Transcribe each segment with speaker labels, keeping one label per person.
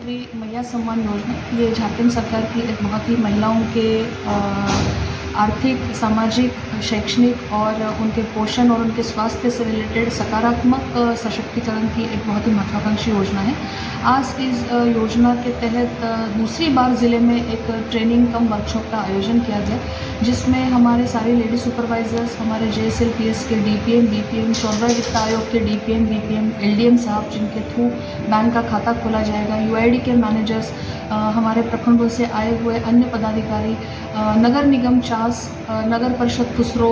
Speaker 1: प्रधानमंत्री मैया सम्मान योजना ये झारखंड सरकार की एक बहुत ही महिलाओं के आर्थिक, सामाजिक, शैक्षणिक और उनके पोषण और उनके स्वास्थ्य से रिलेटेड सकारात्मक सशक्तिकरण की एक बहुत ही महत्वाकांक्षी योजना है। आज इस योजना के तहत दूसरी बार ज़िले में एक ट्रेनिंग कम वर्कशॉप का आयोजन किया गया, जिसमें हमारे सारे लेडी सुपरवाइजर्स, हमारे JSLPS के DPM, BPM, 14 वित्त आयोग के DPM, BPM, LDM साहब जिनके थ्रू बैंक का खाता खोला जाएगा, UID के मैनेजर्स, हमारे प्रखंडों से आए हुए अन्य पदाधिकारी, नगर निगम चास, नगर परिषद खुसरो,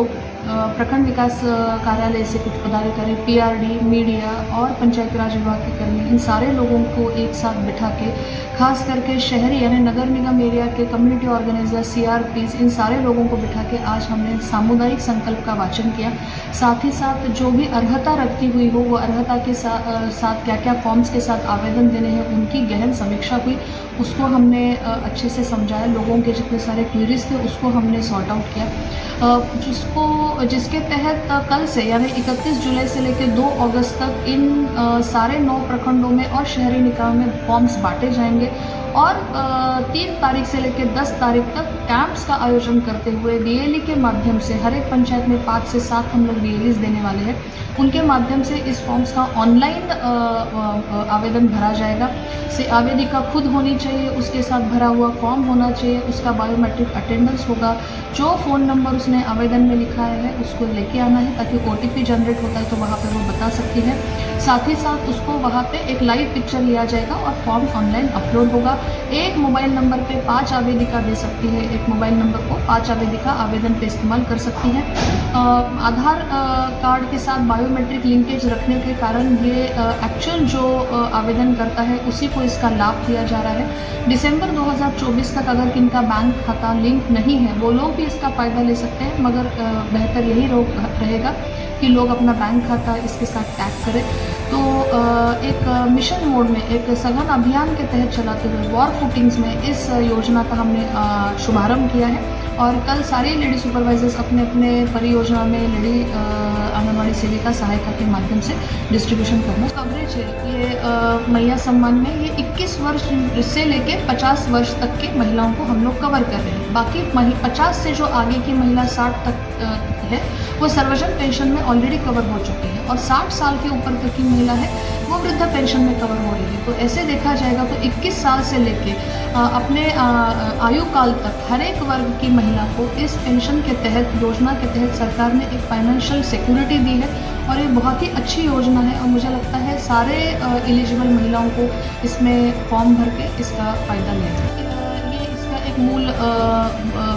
Speaker 1: प्रखंड विकास कार्यालय से कुछ पदाधिकारी, PRD, मीडिया और पंचायती राज विभाग के कर्मी, इन सारे लोगों को एक साथ बिठा के, खास करके शहरी यानी नगर निगम एरिया के कम्युनिटी ऑर्गेनाइजर, CRPs, इन सारे लोगों को बिठा के आज हमने सामुदायिक संकल्प का वाचन किया। साथ ही साथ जो भी अर्हता रखती हुई हो, वो अर्हता के साथ क्या क्या फॉर्म्स के साथ आवेदन देने हैं, उनकी गहन समीक्षा हुई, उसको हमने अच्छे से समझाया। लोगों के जितने सारे क्वेरीज थे उसको हमने सॉर्ट आउट किया, जिसके तहत कल से यानी 31 जुलाई से लेकर 2 अगस्त तक इन सारे 9 प्रखंडों में और शहरी निकायों में फॉर्म्स बांटे जाएंगे और 3 तारीख से लेकर 10 तारीख तक कैंप्स का आयोजन करते हुए BLE के माध्यम से हर एक पंचायत में 5 से 7 हम लोग BLEs देने वाले हैं। उनके माध्यम से इस फॉर्म्स का ऑनलाइन आवेदन भरा जाएगा। से आवेदिका खुद होनी चाहिए, उसके साथ भरा हुआ फॉर्म होना चाहिए, उसका बायोमेट्रिक अटेंडेंस होगा, जो फ़ोन नंबर उसने आवेदन में लिखा है उसको लेके आना है, ताकि OTP जनरेट होता है तो वहाँ पर वो बता सकती है। साथ ही साथ उसको वहाँ पे एक लाइव पिक्चर लिया जाएगा और फॉर्म ऑनलाइन अपलोड होगा। एक मोबाइल नंबर पे 5 आवेदिका दे सकती है, एक मोबाइल नंबर को 5 आवेदिका आवेदन पे इस्तेमाल कर सकती है। आधार कार्ड के साथ बायोमेट्रिक लिंकेज रखने के कारण ये एक्चुअल जो आवेदन करता है उसी को इसका लाभ दिया जा रहा है। दिसंबर 2024 तक अगर किनका बैंक खाता लिंक नहीं है वो लोग भी इसका फ़ायदा ले सकते हैं, मगर बेहतर यही रहेगा कि लोग अपना बैंक खाता इसके साथ टैग करें। तो एक मिशन मोड में, एक सघन अभियान के तहत चलाते हुए वॉर फुटिंग्स में इस योजना का हमने शुभारंभ किया है और कल सारे लेडी सुपरवाइजर्स अपने अपने परियोजना में लेडी आंगनवाड़ी सेविका सहायिका के माध्यम से डिस्ट्रीब्यूशन करना। कवरेज है ये मैया सम्मान में, ये 21 वर्ष से लेके 50 वर्ष तक के महिलाओं को हम लोग कवर कर रहे हैं। बाकी 50 से जो आगे की महिला 60 तक है वो सर्वजन पेंशन में ऑलरेडी कवर हो चुकी है और 60 साल के ऊपर तक की महिला है वो वृद्धा पेंशन में कवर हो रही है। तो ऐसे देखा जाएगा तो 21 साल से लेके अपने आयु काल तक हर एक वर्ग की महिला को इस पेंशन के तहत, योजना के तहत सरकार ने एक फाइनेंशियल सिक्योरिटी दी है और ये बहुत ही अच्छी योजना है और मुझे लगता है सारे एलिजिबल महिलाओं को इसमें फॉर्म भर के इसका फ़ायदा लेना है। ये इसका एक मूल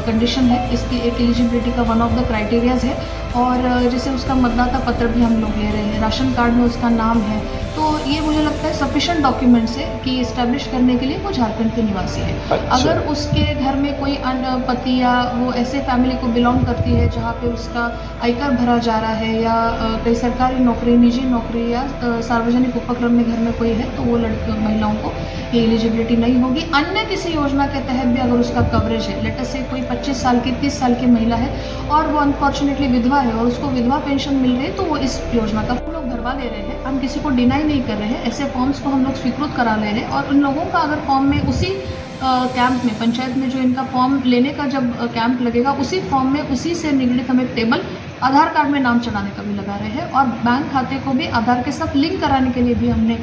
Speaker 1: कंडीशन है, इसकी एक एलिजिबिलिटी का वन ऑफ द क्राइटेरियाज है और जैसे उसका मतदाता पत्र भी हम लोग ले रहे हैं, राशन कार्ड में उसका नाम है, तो ये मुझे लगता है सफिशिएंट डॉक्यूमेंट्स है कि इस्टेब्लिश करने के लिए वो झारखंड के निवासी है।
Speaker 2: अच्छा।
Speaker 1: अगर उसके घर में कोई अन्य पति या वो ऐसे फैमिली को बिलोंग करती है जहाँ पे उसका आयकर भरा जा रहा है या कई सरकारी नौकरी, निजी नौकरी या सार्वजनिक उपक्रम में घर में कोई है तो वो महिलाओं को ये एलिजिबिलिटी नहीं होगी। अन्य किसी योजना के तहत भी अगर उसका कवरेज है, लेट अस से कोई 25 साल की 30 साल की महिला है और वो अनफॉर्चुनेटली विधवा है और उसको विधवा पेंशन मिल रही है तो वो इस योजना का हम लोग भरवा ले रहे हैं। हम किसी को डिनाई नहीं कर रहे हैं, ऐसे फॉर्म्स को हम लोग स्वीकृत करा ले रहे हैं और उन लोगों का अगर फॉर्म में उसी कैंप में, पंचायत में जो इनका फॉर्म लेने का जब कैंप लगेगा उसी फॉर्म में उसी से निगडित हम एक टेबल आधार कार्ड में नाम चढ़ाने का भी लगा रहे हैं और बैंक खाते को भी आधार के साथ लिंक कराने के लिए भी हमने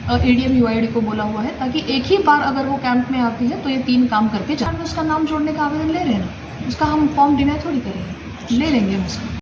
Speaker 1: ADM UID को बोला हुआ है, ताकि एक ही बार अगर वो कैंप में आती है तो ये 3 काम करके उसका नाम जोड़ने का आवेदन ले रहे हैं, उसका हम फॉर्म डिनाई थोड़ी करेंगे, ले लेंगे उसका।